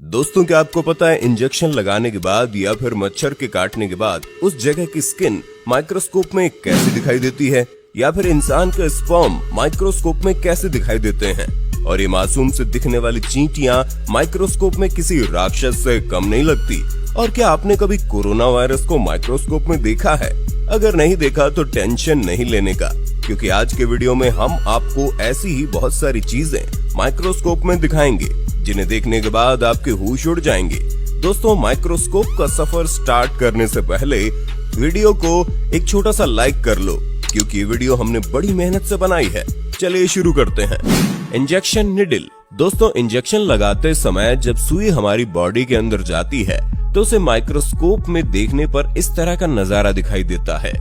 दोस्तों, क्या आपको पता है इंजेक्शन लगाने के बाद या फिर मच्छर के काटने के बाद उस जगह की स्किन माइक्रोस्कोप में कैसे दिखाई देती है, या फिर इंसान का स्पर्म माइक्रोस्कोप में कैसे दिखाई देते हैं। और ये मासूम से दिखने वाली चींटियां माइक्रोस्कोप में किसी राक्षस से कम नहीं लगती। और क्या आपने कभी कोरोना वायरस को माइक्रोस्कोप में देखा है? अगर नहीं देखा तो टेंशन नहीं लेने का, क्योंकि आज के वीडियो में हम आपको ऐसी ही बहुत सारी चीजें माइक्रोस्कोप में दिखाएंगे जिन्हें देखने के बाद आपके होश उड़ जाएंगे। दोस्तों, माइक्रोस्कोप का सफर स्टार्ट करने से पहले वीडियो को एक छोटा सा लाइक कर लो, क्योंकि ये वीडियो हमने बड़ी मेहनत से बनाई है। चलिए शुरू करते हैं। Injection needle. दोस्तों, इंजेक्शन लगाते समय जब सुई हमारी बॉडी के अंदर जाती है तो उसे माइक्रोस्कोप में देखने पर इस तरह का नजारा दिखाई देता है,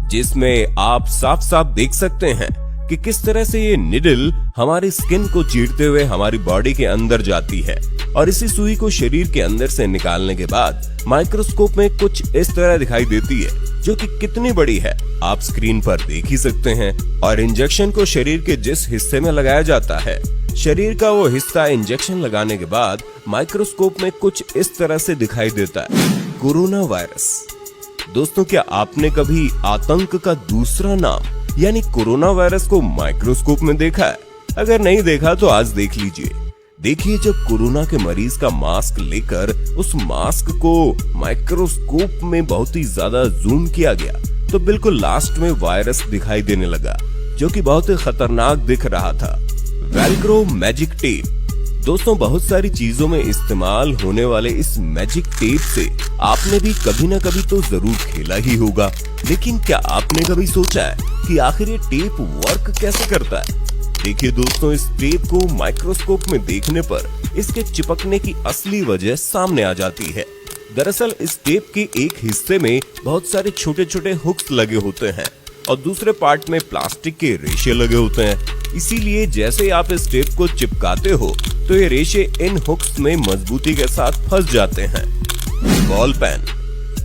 जिसमें आप साफ साफ देख सकते हैं कि किस तरह से ये निडल हमारी स्किन को चीरते हुए हमारी बॉडी के अंदर जाती है। और इसी सुई को शरीर के अंदर से निकालने के बाद माइक्रोस्कोप में कुछ इस तरह दिखाई देती है, जो कि कितनी बड़ी है आप स्क्रीन पर देख ही सकते हैं। और इंजेक्शन को शरीर के जिस हिस्से में लगाया जाता है, शरीर का वो हिस्सा इंजेक्शन लगाने के बाद माइक्रोस्कोप में कुछ इस तरह से दिखाई देता है। Corona virus. दोस्तों, क्या आपने कभी आतंक का दूसरा नाम यानी कोरोना वायरस को माइक्रोस्कोप में देखा है? अगर नहीं देखा तो आज देख लीजिए। देखिए, जब कोरोना के मरीज का मास्क लेकर उस मास्क को माइक्रोस्कोप में बहुत ही ज्यादा जूम किया गया तो बिल्कुल लास्ट में वायरस दिखाई देने लगा, जो कि बहुत ही खतरनाक दिख रहा था। Velcro magic tape. दोस्तों, बहुत सारी चीजों में इस्तेमाल होने वाले इस मैजिक टेप से आपने भी कभी ना कभी तो जरूर खेला ही होगा, लेकिन क्या आपने कभी सोचा है कि आखिर ये टेप वर्क कैसे करता है? देखिए दोस्तों, इस टेप को माइक्रोस्कोप में देखने पर इसके चिपकने की असली वजह सामने आ जाती है। दरअसल इस टेप के एक हिस्से में बहुत सारे छोटे छोटे हुक्स लगे होते हैं और दूसरे पार्ट में प्लास्टिक के रेशे लगे होते हैं। इसीलिए जैसे आप इस टेप को चिपकाते हो तो ये रेशे इन हुक्स में मजबूती के साथ फंस जाते हैं। Ball pen.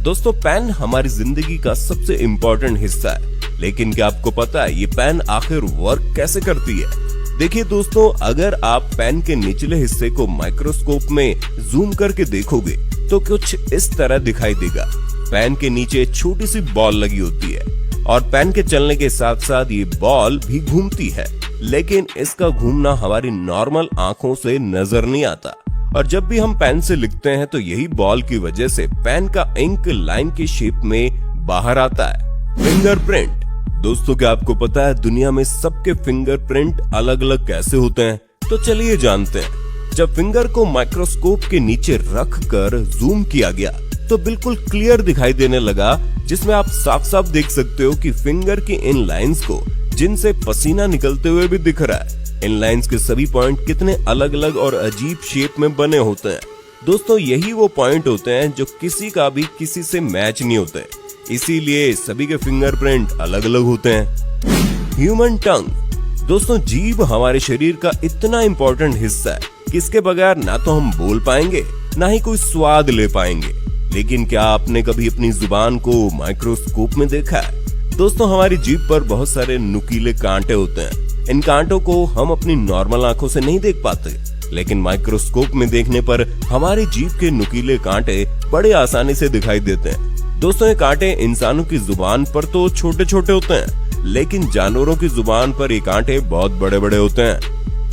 दोस्तों, पेन हमारी जिंदगी का सबसे इम्पोर्टेंट हिस्सा है, लेकिन क्या आपको पता है ये पेन आखिर वर्क कैसे करती है? देखिए दोस्तों, अगर आप पेन के निचले हिस्से को माइक्रोस्कोप में जूम करके देखोगे तो कुछ इस तरह दिखाई देगा। पेन के नीचे छोटी सी बॉल लगी होती है और पेन के चलने के साथ साथ ये बॉल भी घूमती है, लेकिन इसका घूमना हमारी नॉर्मल आंखों से नजर नहीं आता। और जब भी हम पेन से लिखते हैं तो यही बॉल की वजह से पेन का इंक लाइन की शेप में बाहर आता है। फिंगरप्रिंट। दोस्तों, क्या आपको पता है दुनिया में सबके फिंगरप्रिंट अलग अलग कैसे होते हैं? तो चलिए जानते हैं। जब फिंगर को माइक्रोस्कोप के नीचे रख कर जूम किया गया तो बिल्कुल क्लियर दिखाई देने लगा, जिसमें आप साफ साफ देख सकते हो कि फिंगर की इन लाइंस को, जिनसे पसीना निकलते हुए भी दिख रहा है, इन लाइंस के सभी पॉइंट कितने अलग अलग और अजीब शेप में बने होते हैं। दोस्तों, यही वो पॉइंट होते हैं जो किसी का भी किसी से मैच नहीं होते, इसीलिए सभी के फिंगरप्रिंट अलग अलग होते हैं। ह्यूमन टंग। दोस्तों, जीभ हमारे शरीर का इतना इम्पोर्टेंट हिस्सा है कि इसके बगैर ना तो हम बोल पाएंगे ना ही कोई स्वाद ले पाएंगे। लेकिन क्या आपने कभी अपनी जुबान को माइक्रोस्कोप में देखा है? दोस्तों, हमारी जीभ पर बहुत सारे नुकीले कांटे होते हैं। इन कांटों को हम अपनी नॉर्मल आंखों से नहीं देख पाते, लेकिन माइक्रोस्कोप में देखने पर हमारी जीभ के नुकीले कांटे बड़े आसानी से दिखाई देते हैं। दोस्तों, ये कांटे इंसानों की जुबान पर तो छोटे छोटे होते हैं, लेकिन जानवरों की जुबान पर ये कांटे बहुत बड़े बड़े होते हैं।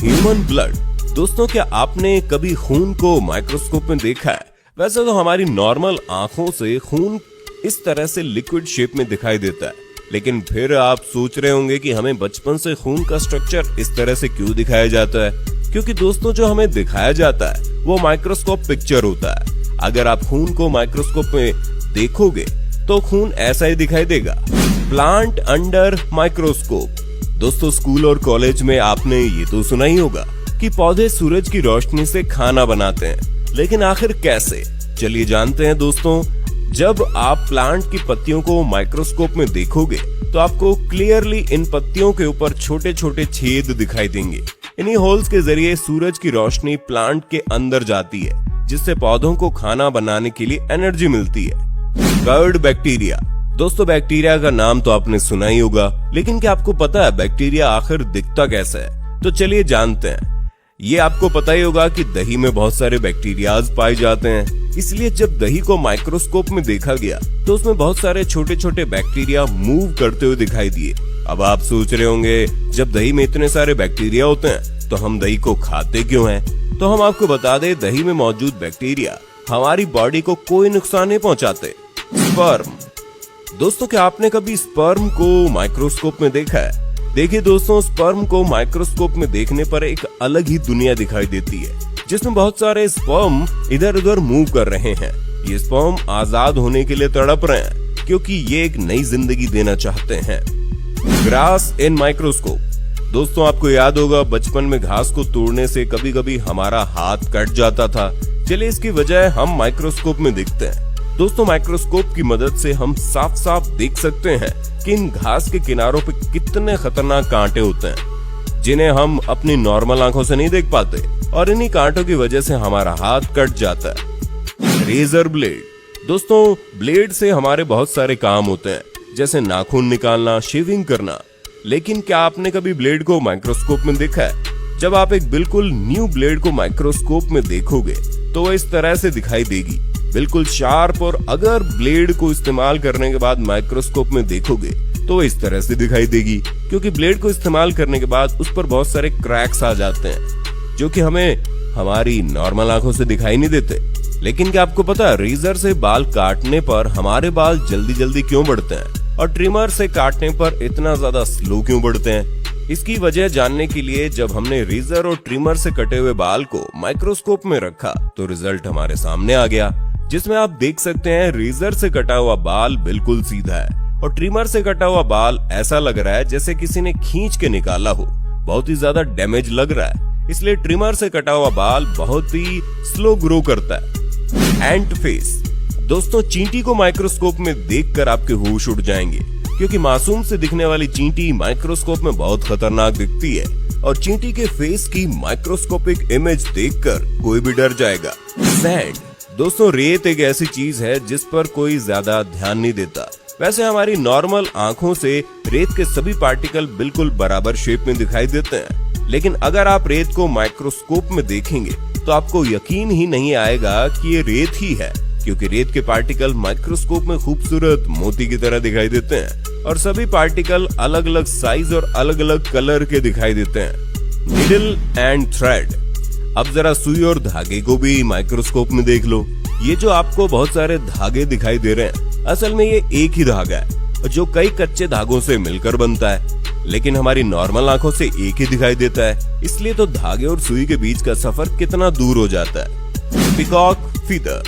Human blood. दोस्तों, क्या आपने कभी खून को माइक्रोस्कोप में देखा है? वैसे तो हमारी नॉर्मल आंखों से खून इस तरह से लिक्विड शेप में दिखाई देता है, लेकिन फिर आप सोच रहे होंगे कि हमें बचपन से खून का स्ट्रक्चर इस तरह से क्यों दिखाया जाता है? क्योंकि दोस्तों, जो हमें दिखाया जाता है वो माइक्रोस्कोप पिक्चर होता है। अगर आप खून को माइक्रोस्कोप में देखोगे तो खून ऐसा ही दिखाई देगा। Plant under microscope. दोस्तों, स्कूल और कॉलेज में आपने ये तो सुना ही होगा कि पौधे सूरज की रोशनी से खाना बनाते हैं, लेकिन आखिर कैसे? चलिए जानते हैं दोस्तों। जब आप प्लांट की पत्तियों को माइक्रोस्कोप में देखोगे तो आपको क्लियरली इन पत्तियों के ऊपर छोटे छोटे छेद दिखाई देंगे। इन्हीं होल्स के जरिए सूरज की रोशनी प्लांट के अंदर जाती है, जिससे पौधों को खाना बनाने के लिए एनर्जी मिलती है। Curd bacteria. दोस्तों, बैक्टीरिया का नाम तो आपने सुना ही होगा, लेकिन क्या आपको पता है बैक्टीरिया आखिर दिखता कैसा है? तो चलिए जानते हैं। ये आपको पता ही होगा कि दही में बहुत सारे बैक्टीरियाज पाए जाते हैं, इसलिए जब दही को माइक्रोस्कोप में देखा गया तो उसमें बहुत सारे छोटे छोटे बैक्टीरिया मूव करते हुए दिखाई दिए। अब आप सोच रहे होंगे, जब दही में इतने सारे बैक्टीरिया होते हैं तो हम दही को खाते क्यों हैं? तो हम आपको बता दें, दही में मौजूद बैक्टीरिया हमारी बॉडी को कोई नुकसान नहीं पहुंचाते। स्पर्म। दोस्तों, क्या आपने कभी स्पर्म को माइक्रोस्कोप में देखा है? देखिए दोस्तों, स्पर्म को माइक्रोस्कोप में देखने पर एक अलग ही दुनिया दिखाई देती है, जिसमें बहुत सारे स्पर्म इधर उधर मूव कर रहे हैं। ये स्पर्म आजाद होने के लिए तड़प रहे हैं, क्योंकि ये एक नई जिंदगी देना चाहते हैं। ग्रास इन माइक्रोस्कोप। दोस्तों, आपको याद होगा, बचपन में घास को तोड़ने से कभी कभी हमारा हाथ कट जाता था। चलिए, इसकी वजह हम माइक्रोस्कोप में देखते हैं। दोस्तों, माइक्रोस्कोप की मदद से हम साफ साफ देख सकते हैं कि इन घास के किनारों पे कितने खतरनाक कांटे होते हैं, जिन्हें हम अपनी नॉर्मल आंखों से नहीं देख पाते, और इन्हीं कांटों की वजह से हमारा हाथ कट जाता है। Razor blade. दोस्तों, ब्लेड से हमारे बहुत सारे काम होते हैं, जैसे नाखून निकालना, शेविंग करना। लेकिन क्या आपने कभी ब्लेड को माइक्रोस्कोप में देखा है? जब आप एक बिल्कुल न्यू ब्लेड को माइक्रोस्कोप में देखोगे तो वह इस तरह से दिखाई देगी, बिल्कुल शार्प। और अगर ब्लेड को इस्तेमाल करने के बाद माइक्रोस्कोप में देखोगे तो इस तरह से दिखाई देगी, क्योंकि ब्लेड को इस्तेमाल करने के बाद उस पर बहुत सारे क्रैक्स आ जाते हैं, जो कि हमें हमारी नॉर्मल आंखों से दिखाई नहीं देते। लेकिन क्या आपको पता है, रेजर से बाल काटने पर हमारे बाल जल्दी जल्दी क्यों बढ़ते हैं और ट्रिमर से काटने पर इतना ज्यादा स्लो क्यों बढ़ते हैं? इसकी वजह जानने के लिए जब हमने रेजर और ट्रिमर से कटे हुए बाल को माइक्रोस्कोप में रखा तो रिजल्ट हमारे सामने आ गया, जिसमें आप देख सकते हैं रेजर से कटा हुआ बाल बिल्कुल सीधा है और ट्रिमर से कटा हुआ बाल ऐसा लग रहा है जैसे किसी ने खींच के निकाला हो। बहुत ही ज्यादा डैमेज लग रहा है, इसलिए ट्रिमर से कटा हुआ बाल बहुत ही स्लो ग्रो करता है। एंट फेस। दोस्तों, चींटी को माइक्रोस्कोप में देखकर आपके होश उड़ जाएंगे, क्योंकि मासूम से दिखने वाली चींटी माइक्रोस्कोप में बहुत खतरनाक दिखती है, और चींटी के फेस की माइक्रोस्कोपिक इमेज देखकर कोई भी डर जाएगा। सैंड। दोस्तों, रेत एक ऐसी चीज है जिस पर कोई ज्यादा ध्यान नहीं देता। वैसे हमारी नॉर्मल आंखों से रेत के सभी पार्टिकल बिल्कुल बराबर शेप में दिखाई देते हैं, लेकिन अगर आप रेत को माइक्रोस्कोप में देखेंगे तो आपको यकीन ही नहीं आएगा कि ये रेत ही है, क्योंकि रेत के पार्टिकल माइक्रोस्कोप में खूबसूरत मोती की तरह दिखाई देते हैं, और सभी पार्टिकल अलग अलग साइज और अलग अलग कलर के दिखाई देते हैं। Needle and thread. अब जरा सुई और धागे को भी माइक्रोस्कोप में देख लो। ये जो आपको बहुत सारे धागे दिखाई दे रहे हैं, असल में ये एक ही धागा है जो कई कच्चे धागों से मिलकर बनता है, लेकिन हमारी नॉर्मल आंखों से एक ही दिखाई देता है। इसलिए तो धागे और सुई के बीच का सफर कितना दूर हो जाता है। Peacock feather.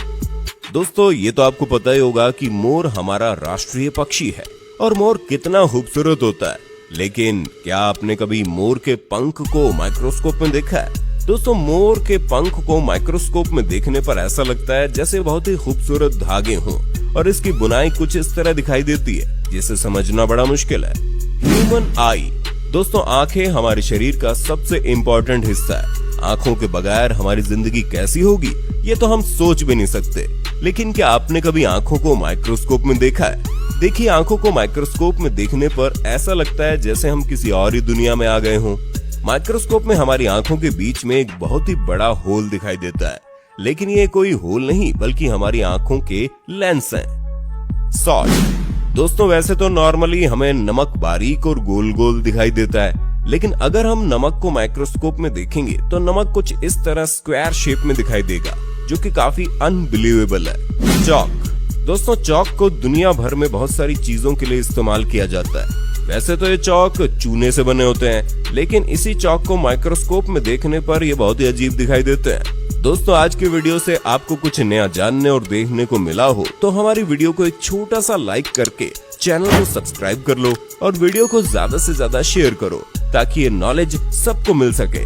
दोस्तों, ये तो आपको पता ही होगा कि मोर हमारा राष्ट्रीय पक्षी है और मोर कितना खूबसूरत होता है, लेकिन क्या आपने कभी मोर के पंख को माइक्रोस्कोप में देखा है? दोस्तों, मोर के पंख को माइक्रोस्कोप में देखने पर ऐसा लगता है जैसे बहुत ही खूबसूरत धागे हों, और इसकी बुनाई कुछ इस तरह दिखाई देती है जिसे समझना बड़ा मुश्किल है। ह्यूमन आई। दोस्तों, आंखें हमारे शरीर का सबसे इम्पोर्टेंट हिस्सा है। आंखों के बगैर हमारी जिंदगी कैसी होगी, ये तो हम सोच भी नहीं सकते। लेकिन क्या आपने कभी आंखों को माइक्रोस्कोप में देखा है? देखिए, आंखों को माइक्रोस्कोप में देखने पर ऐसा लगता है जैसे हम किसी और ही दुनिया में आ गए हों। माइक्रोस्कोप में हमारी आंखों के बीच में एक बहुत ही बड़ा होल दिखाई देता है, लेकिन ये कोई होल नहीं बल्कि हमारी आंखों के लेंस हैं। सॉल्ट। दोस्तों, वैसे तो नॉर्मली हमें नमक बारीक और गोल गोल दिखाई देता है, लेकिन अगर हम नमक को माइक्रोस्कोप में देखेंगे तो नमक कुछ इस तरह स्क्वायर शेप में दिखाई देगा, जो कि काफी अनबिलीवेबल है। चॉक। दोस्तों, चॉक को दुनिया भर में बहुत सारी चीजों के लिए इस्तेमाल किया जाता है। वैसे तो ये चॉक चूने से बने होते हैं, लेकिन इसी चॉक को माइक्रोस्कोप में देखने पर ये बहुत ही अजीब दिखाई देते हैं। दोस्तों, आज की वीडियो से आपको कुछ नया जानने और देखने को मिला हो तो हमारी वीडियो को एक छोटा सा लाइक करके चैनल को सब्सक्राइब कर लो और वीडियो को ज्यादा से ज्यादा शेयर करो, ताकि ये नॉलेज सबको मिल सके।